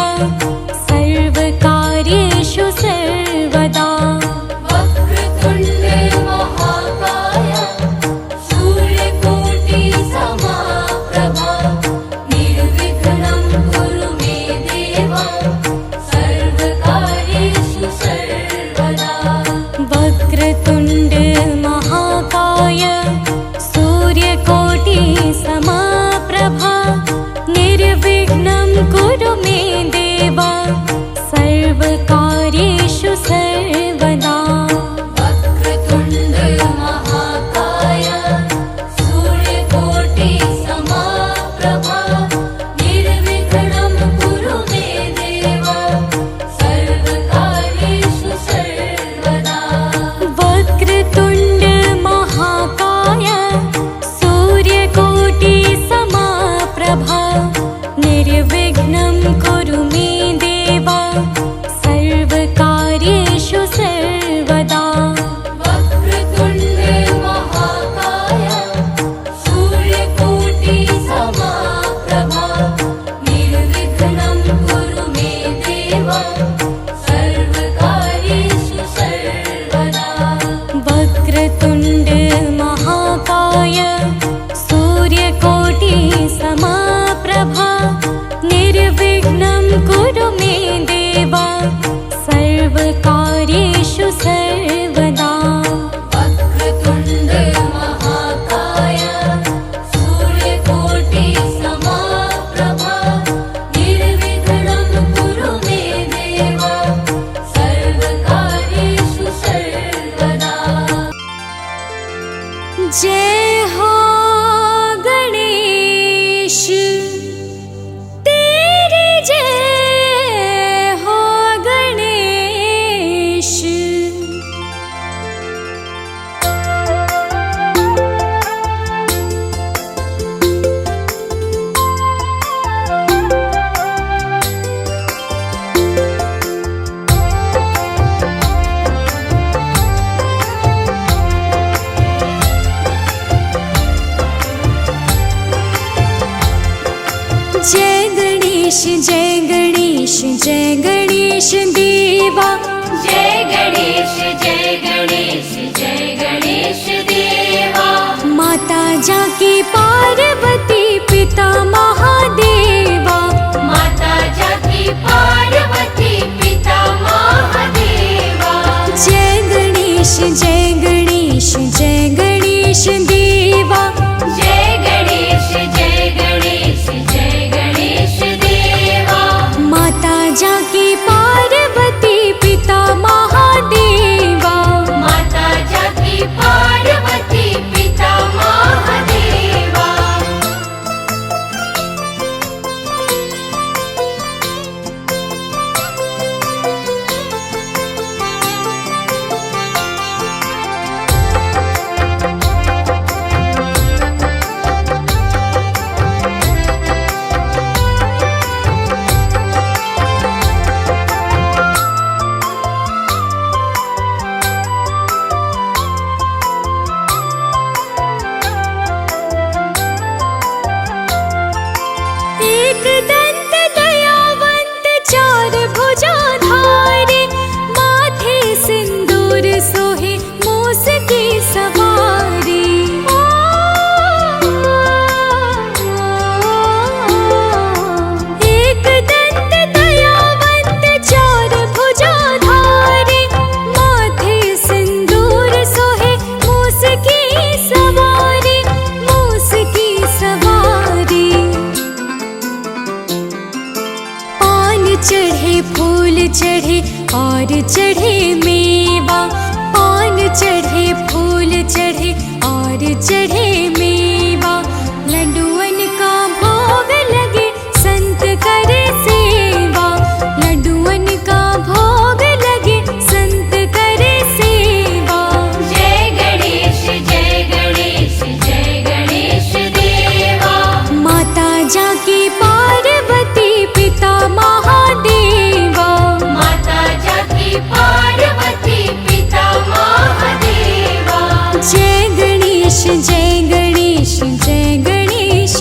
सर्वकार्येषु सर्वदा। वक्रतुण्ड महाकाय सूर्यकोटि समाप्रभा निर्विघ्नं कुरु मे देव सर्वकार्येषु सर्वदा। वक्रतुण्ड महाकाय सूर्यकोटि समाप्रभा निर्विघ्नं कुरु मे देव सर्वकार्येषु सर्वदा। वक्रतुण्ड महाकाय सूर्यकोटि समाप्रभा निर्विघ्नं कुरु मे देव सर्वकार्येषु सर्वदा। वक्रतुण्ड महाकाय सूर्यकोटि समाप्रभा निर्विघ्नं कुरु मे देव सर्वकार्येषु सर्वदा। वक्रतुण्ड महाकाय सूर्यकोटि समाप्रभा निर्विघ्नं कुरु मे देव सर्वकार्येषु सर्वदा। वक्रतुण्ड महाकाय सूर्यकोटि समाप्रभा निर्विघ्नं कुरु मे देव सर्वकार्येषु सर्वदा। वक्रतुण्ड महाकाय सूर्यकोटि समाप्रभा निर्विघ्नं कुरु मे देव सर्वकार्येषु सर्वदा। जय हो गणेश तेरी जय हो गणेश। जय गणेश जय गणेश जय गणेश देवा। जय गणेश जय गणेश जय गणेश देवा। माता जाकी पार्वती पिता महादेवा। माता जाकी पार्वती पिता महादेवा। जय गणेश जय गणेश जय गणेश देवा। जय गणेश जय गणेश जय गणेश देवा। माता जाकी पार्वती पिता महादेवा। माता जाकी पार्वती पिता महादेवा। एक दंत दयावंत चार भुजाधारे माथे सिंदूर सोहे मूस की सवारी। एक दंत दयावंत चार भुजाधारे माथे सिंदूर सोहे मूस की सवारी। मूस की सवारी पान चढ़े फूल चढ़े और चढ़े मेवा। पान चढ़े फूल चढ़े और चढ़े मेवा। लड्डुअन का भोग लगे संत करे सेवा। लड्डुअन का भोग लगे संत करे सेवा। जय गणेश जय गणेश जय गणेश देवा। माता जाकी पार्वती पिता महादेवा। माता जाकी पार्वती पिता महादेवा। जय गणेश जय गणेश जय गणेश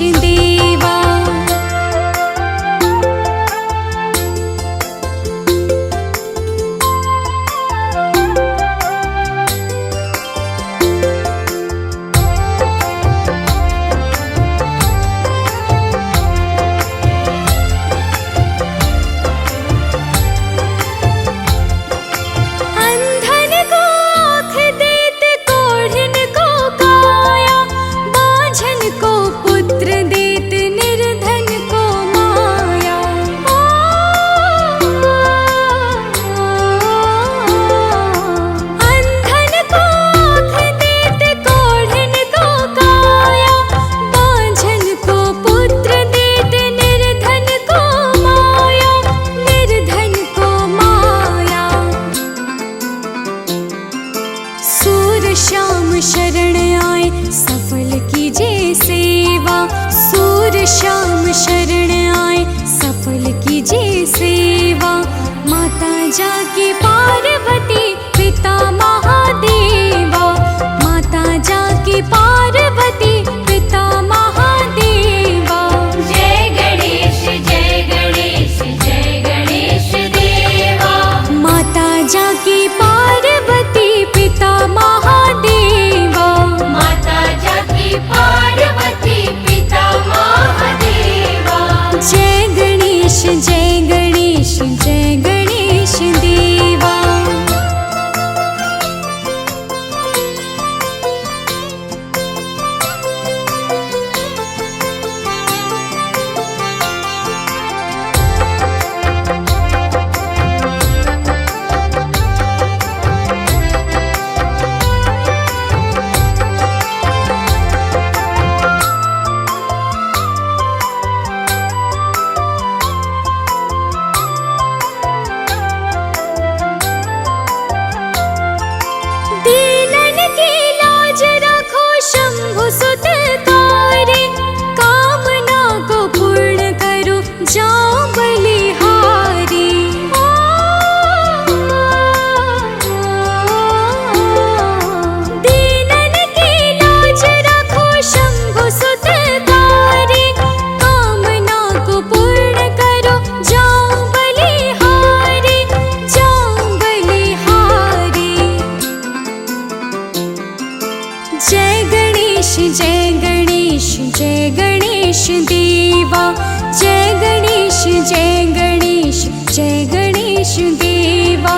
जय गणेश देवा।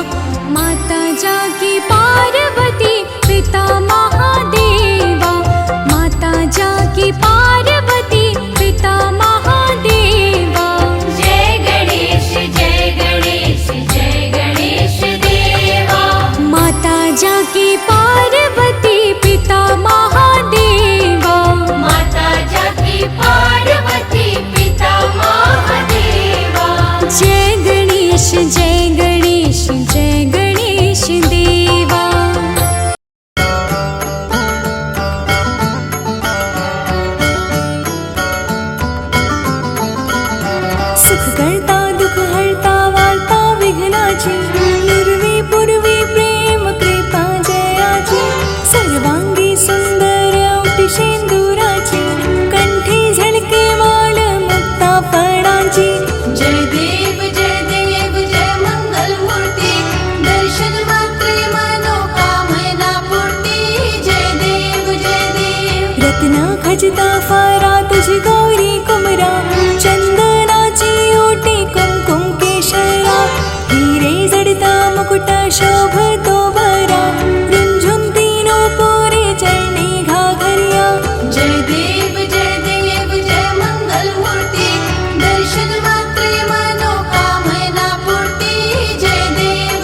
माता जाकी पार्वती पिता महादेवा। माता जाकी पार्वती पिता महादेवा। जय गणेश जय गणेश जय गणेश देवा। माता जाकी पार्वती पिता महादेवा। माता जाकी पार्वती पिता महादेवा। जय गणेश जय गणेश जय गणेश देवा। सुख करता दुख हरता वार्ता विघ्नाची। पूर्वी पूर्वी प्रेम कृपा जयाची। सर्वांगी सुंदर ओटी शेंदुराची। कंठी झळके माळ मुक्ता फळांची। जय देव जय मंगल मूर्ती। दर्शन मात्रे मनोकामना पूर्ती। जय देव रत्न खचिता फारा तुझी गौरी कुमरा। चंदनाची ओटी कुमकुम केशरा। हिरे जडता मुकुट शोभतो बरा। रुंझुन तीनों पोरे चरणी घाघरिया। जय देव जय मंगल मूर्ती। दर्शन मात्रे मनोकामना पूर्ती। जय देव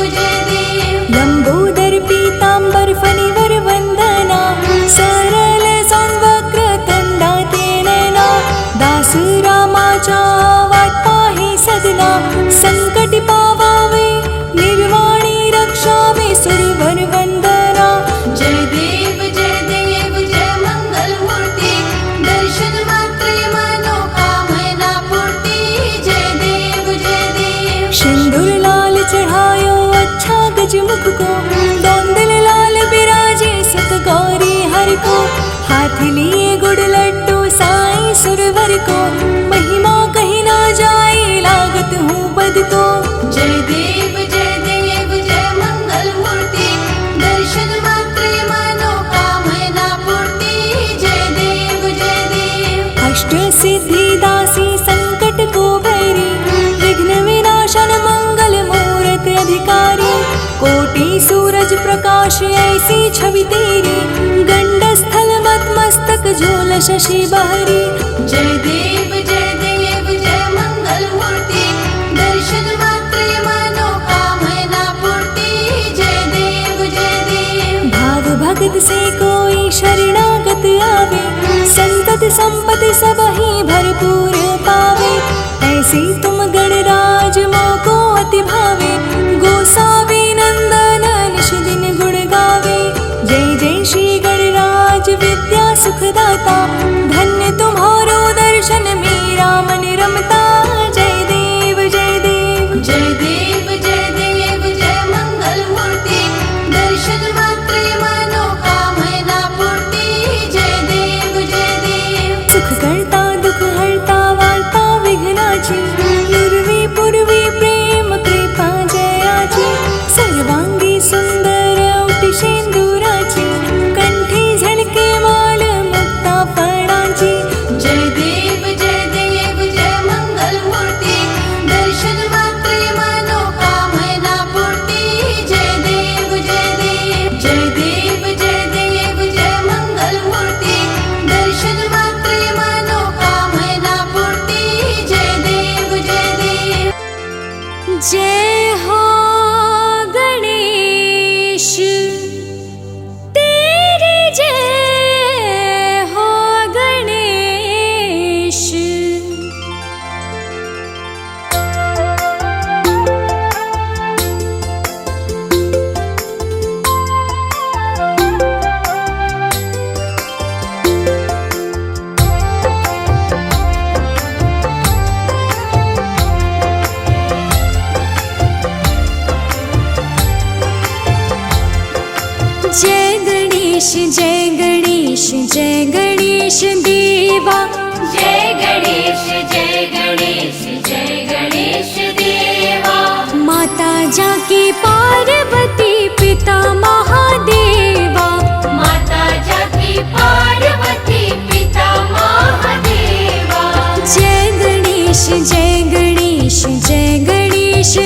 लंबोदर पीतांबर फणीवर वंदना। सरल सौंवक्र तंडाते नयना। दास रामाच्या वाट पाही सदना। संकटी पावावे निर्वाणी रक्षावे सुरवर वंदना। जय देव जय मंगल मूर्ती। दर्शन मात्रे मनोकामना पूर्ती। जय देव सिंदूर लाल चढ़ायो अच्छा गजमुख को। दौंदल लाल बिराजे सुत गौरी हर को। हाथ लिए गुड़ लड्डू साईं सुरवर को। महिमा कही ना जाए लागत हूँ बद को। जय देव जय मंगल मूर्ती। दर्शन मात्रे मनोकामना पूर्ती। जय देव अष्ट सिद्धि दासी संकट को बैरी। विघ्न विनाशन मंगल मूरत अधिकारी। कोटि सूरज प्रकाश ऐसी छवि तेरी। गंड स्थल मत मस्तक झोल शशि बहरी। जय देव जय मंगल मूर्ती। दर्शन मात्रे मनोकामना पूर्ती। जय देव भाव भगत से कोई शरणागत आवे। संतत संपत्ति सब ही भरपूर पावे। ऐसी तुम गणराज मोको अति भावे। गोसावी नंदन निश दिन गुण गावे। जय जय श्री गणराज विद्या सुखदाता। धन्य तुम्हारो दर्शन मेरा मन रमता। जय देव जय देव जय मंगल मूर्ती। दर्शन मात्रे मनोकामना पूर्ती। जय देव सुख करता दुख हरता वार्ता विघ्नाची। पूर्वी पूर्वी प्रेम कृपा जयाची। सर्वांगी सुंदर ओटी शेंदुराची। कंठी झळके माळ मुक्ता फळांची। जय देव जय मंगल मूर्ती। दर्शन मात्रे मनोकामना पूर्ती। जय देव जय मंगल मूर्ती। दर्शन मात्रे मनोकामना पूर्ती। जय देव जय हो गणेश तेरी जय हो गणेश। जय गणेश जय गणेश जय गणेश देवा। जय गणेश जय गणेश देवा। माता जाकी पार्वती पिता महादेवा। माता जाकी पार्वती पिता महादेवा। जय गणेश जय गणेश जय गणेश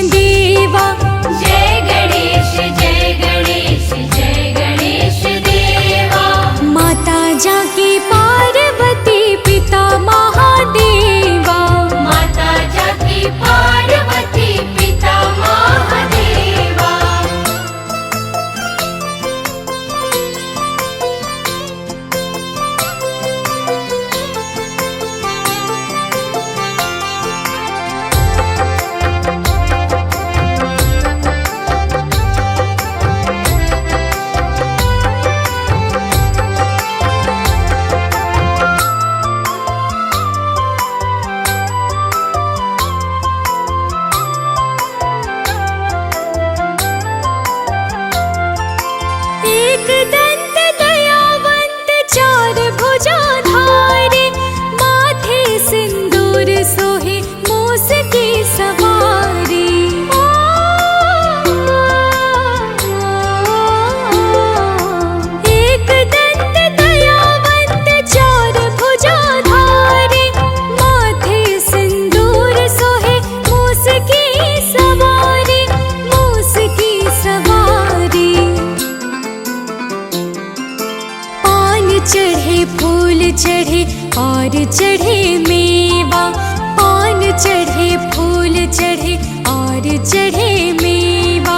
चढ़े मेवा,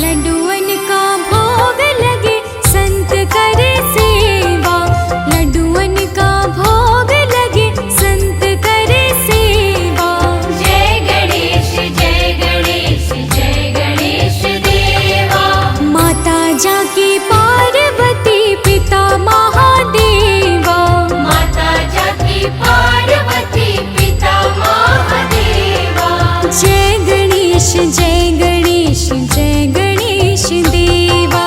लड्डुअन का भोग लगे संत करे सेवा, लड्डुअन का भोग लगे संत करे सेवा। जय गणेश जय गणेश जय गणेश देवा। माता जाकी पार्वती पिता महादेवा, माता जाकी पार्वती पिता महादेवा। जय गणेश जय गणेश जय गणेश देवा।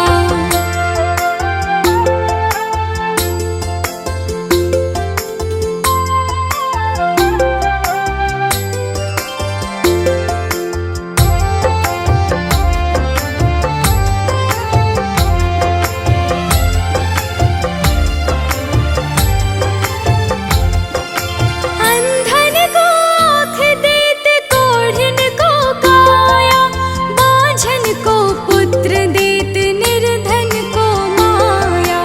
अंधन को आँख देत कोढ़िन को काया, बाझन को पुत्र देत निर्धन को माया।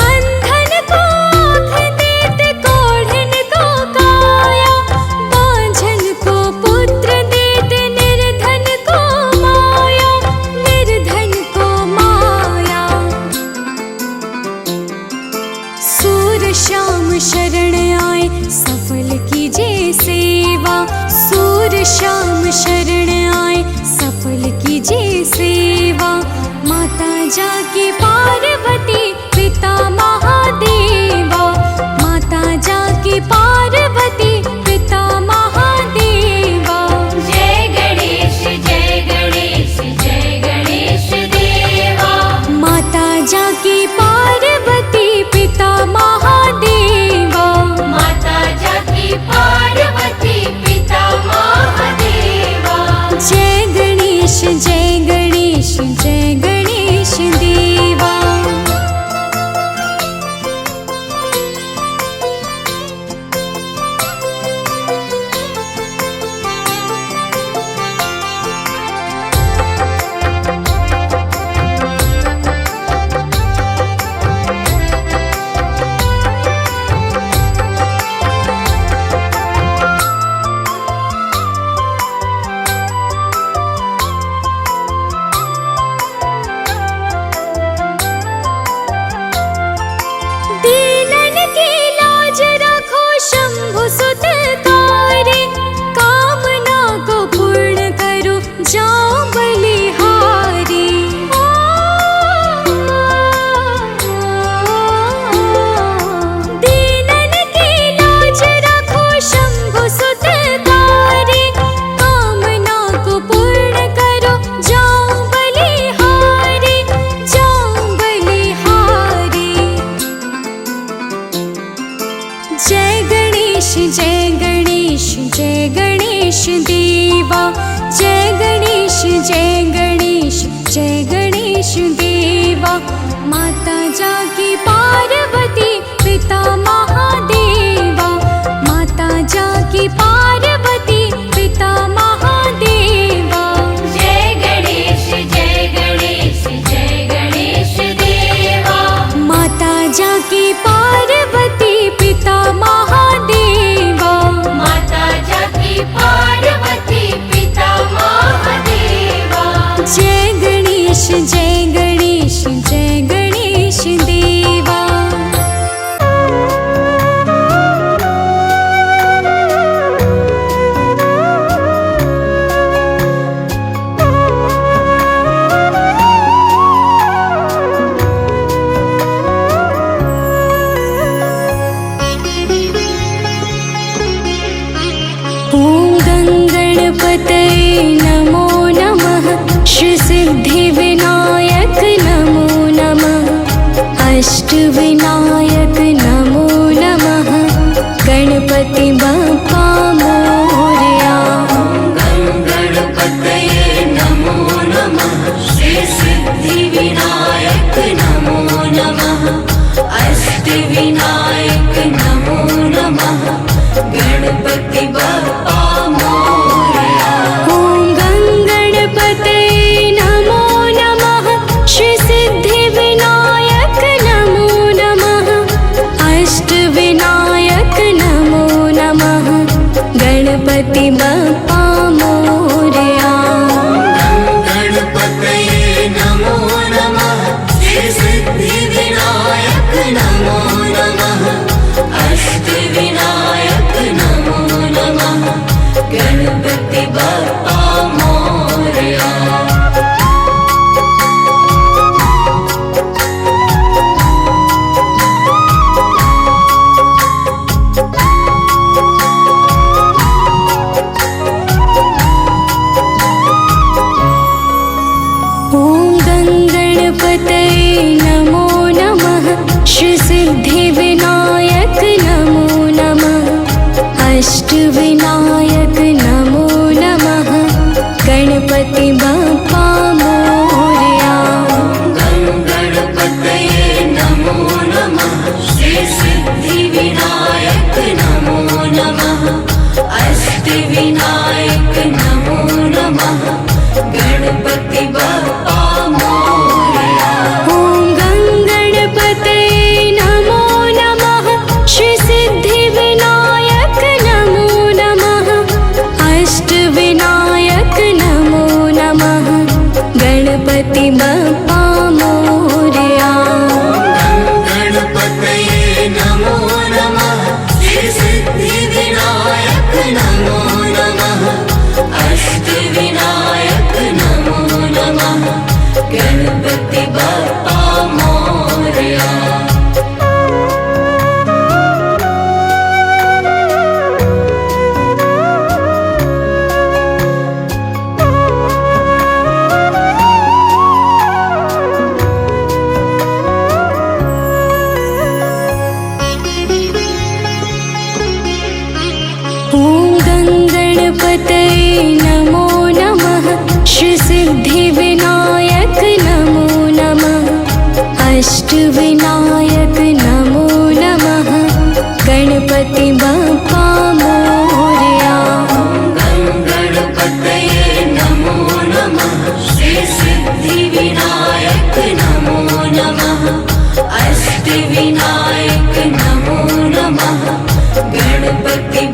अंधन को आँख देत कोढ़िन को काया, बाझन को पुत्र देत निर्धन को माया, निर्धन को माया। सूर श्याम शरण आए सफल कीजिए सेवा, सूर श्याम शरण आए सफल कीजिए सेवा। माता जाकी पार्वती पिता महादेवा, माता जाकी पार्वती पिता महादेवा। जय गणेश जय गणेश जय गणेश देवा। माता जाकी पार्वती पिता महादेवा, माता जाकी पार्वती पिता महादेवा। जय गणेश जय गणेश जय गणेश देवा। दीनन की लाज रखो शंभु सुत तारे, कामना को पूर्ण करो जाओ बलिहारी। दीनन की लाज रखो शंभु सुत तारे, कामना को पूर्ण करो जाओ बलिहारी, जाओ बलिहारी। जय गणेश जय गणेश जय गणेश देवा, जय गणेश जय गणेश जय गणेश देवा। माता जाकी पार्वती पिता महादेवा, माता जाकी पार्वती पिता महादेवा। जय गणेश जय गणेश जय गणेश देवा। माता जाकी पार्वती पिता महादेवा, माता जाकी पार्वती पिता महादेवा। जय गणेश जय गणेश जय गणेश देवा। ॐ गणपतये नमो नमः, श्री सिद्धिविनायक नमो नमः, अष्टविनायक नमो नमः, गणपति बप्पा मोरया। गणपतये नमो नमः, श्री सिद्धिविनायक नमो नमः, अष्टविनायक नमो नमः, गणपति बप्पा मोरया। ॐ गणपतये नमो नमः, श्री सिद्धिविनायक नमो नमः, अष्टविनायक नमो अष्टविनायक नमो नमः गणपति बप्पा मोरया। ॐ गणपतये नमो नमः श्री सिद्धिविनायक नमो नमः अष्टविनायक नमो नमः गणपति बप्पा मोरया। गणपतये नमो नमः श्री सिद्धिविनायक नमो नमः अष्टविनायक नमो नमः गणपति बप्पा मोरया। ॐ गणपतये नमो नमः श्री सिद्धिविनायक नमो नमः अष्टविनायक नमो नमः गणपति बप्पा मोरया। गणपतये नमो नमः श्री सिद्धिविनायक नमो नमः अष्टविनायक नमो नमः गणपति